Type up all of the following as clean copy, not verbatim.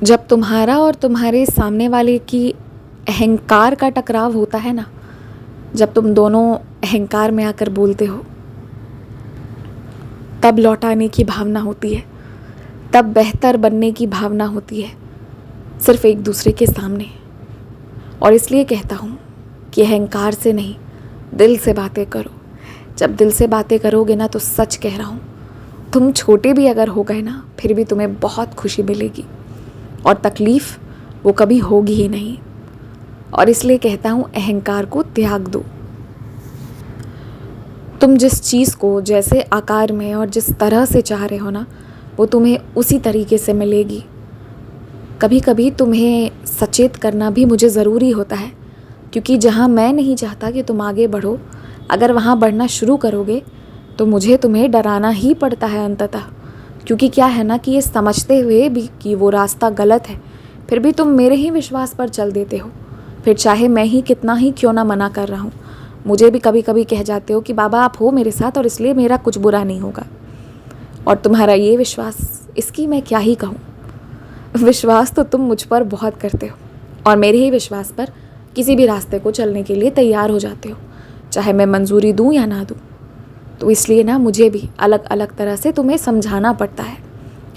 जब तुम्हारा और तुम्हारे सामने वाले की अहंकार का टकराव होता है ना, जब तुम दोनों अहंकार में आकर बोलते हो, तब लौटाने की भावना होती है, तब बेहतर बनने की भावना होती है, सिर्फ एक दूसरे के सामने। और इसलिए कहता हूँ कि अहंकार से नहीं, दिल से बातें करो। जब दिल से बातें करोगे ना, तो सच कह रहा हूँ, तुम छोटे भी अगर हो गए ना, फिर भी तुम्हें बहुत खुशी मिलेगी और तकलीफ़ वो कभी होगी ही नहीं। और इसलिए कहता हूँ, अहंकार को त्याग दो। तुम जिस चीज़ को जैसे आकार में और जिस तरह से चाह रहे हो ना, वो तुम्हें उसी तरीके से मिलेगी। कभी कभी तुम्हें सचेत करना भी मुझे ज़रूरी होता है, क्योंकि जहाँ मैं नहीं चाहता कि तुम आगे बढ़ो, अगर वहाँ बढ़ना शुरू करोगे तो मुझे तुम्हें डराना ही पड़ता है अंततः। क्योंकि क्या है ना कि ये समझते हुए भी कि वो रास्ता गलत है, फिर भी तुम मेरे ही विश्वास पर चल देते हो। फिर चाहे मैं ही कितना ही क्यों ना मना कर रहा हूँ, मुझे भी कभी कभी कह जाते हो कि बाबा आप हो मेरे साथ और इसलिए मेरा कुछ बुरा नहीं होगा। और तुम्हारा ये विश्वास, इसकी मैं क्या ही कहूँ। विश्वास तो तुम मुझ पर बहुत करते हो और मेरे ही विश्वास पर किसी भी रास्ते को चलने के लिए तैयार हो जाते हो, चाहे मैं मंजूरी दूँ या ना दूँ। तो इसलिए ना मुझे भी अलग अलग तरह से तुम्हें समझाना पड़ता है।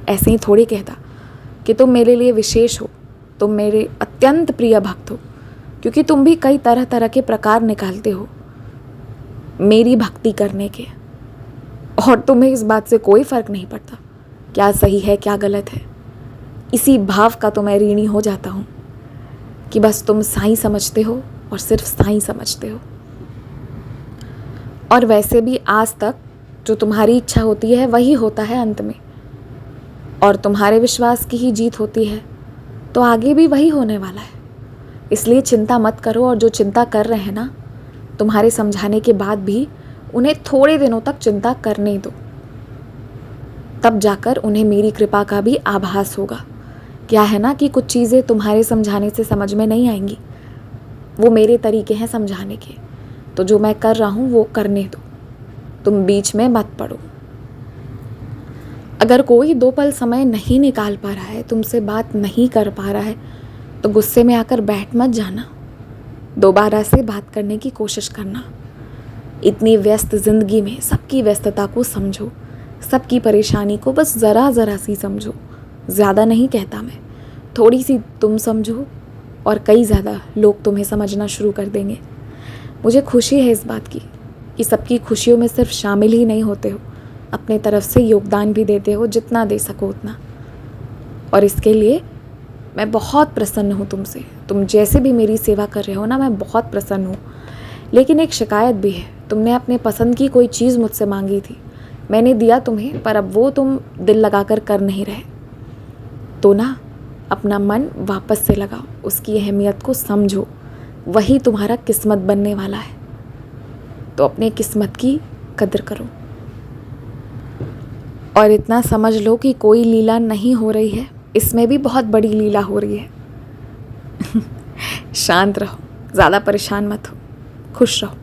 ऐसे ही थोड़ी कहता कि तुम मेरे लिए विशेष हो, तुम मेरे अत्यंत प्रिय भक्त हो, क्योंकि तुम भी कई तरह तरह के प्रकार निकालते हो मेरी भक्ति करने के, और तुम्हें इस बात से कोई फ़र्क नहीं पड़ता क्या सही है क्या गलत है। इसी भाव का तो मैं ऋणी हो जाता हूँ कि बस तुम साईं समझते हो और सिर्फ साईं समझते हो। और वैसे भी आज तक जो तुम्हारी इच्छा होती है वही होता है अंत में, और तुम्हारे विश्वास की ही जीत होती है, तो आगे भी वही होने वाला है। इसलिए चिंता मत करो, और जो चिंता कर रहे हैं ना, तुम्हारे समझाने के बाद भी उन्हें थोड़े दिनों तक चिंता करने दो, तब जाकर उन्हें मेरी कृपा का भी आभास होगा। क्या है ना कि कुछ चीज़ें तुम्हारे समझाने से समझ में नहीं आएंगी, वो मेरे तरीके हैं समझाने के, तो जो मैं कर रहा हूँ वो करने दो, तुम बीच में मत पड़ो। अगर कोई 2 पल समय नहीं निकाल पा रहा है, तुमसे बात नहीं कर पा रहा है, तो गुस्से में आकर बैठ मत जाना, दोबारा से बात करने की कोशिश करना। इतनी व्यस्त ज़िंदगी में सबकी व्यस्तता को समझो, सबकी परेशानी को बस ज़रा ज़रा सी समझो। ज़्यादा नहीं कहता मैं, थोड़ी सी तुम समझो और कई ज़्यादा लोग तुम्हें समझना शुरू कर देंगे। मुझे खुशी है इस बात की कि सबकी खुशियों में सिर्फ शामिल ही नहीं होते हो, अपने तरफ से योगदान भी देते हो, जितना दे सको उतना। और इसके लिए मैं बहुत प्रसन्न हूँ तुमसे। तुम जैसे भी मेरी सेवा कर रहे हो ना, मैं बहुत प्रसन्न हूँ। लेकिन एक शिकायत भी है, तुमने अपने पसंद की कोई चीज़ मुझसे मांगी थी, मैंने दिया तुम्हें, पर अब वो तुम दिल लगाकर कर नहीं रहे। तो ना अपना मन वापस से लगाओ, उसकी अहमियत को समझो, वही तुम्हारा किस्मत बनने वाला है। तो अपने किस्मत की कदर करो, और इतना समझ लो कि कोई लीला नहीं हो रही है, इसमें भी बहुत बड़ी लीला हो रही है। शांत रहो, ज़्यादा परेशान मत हो, खुश रहो।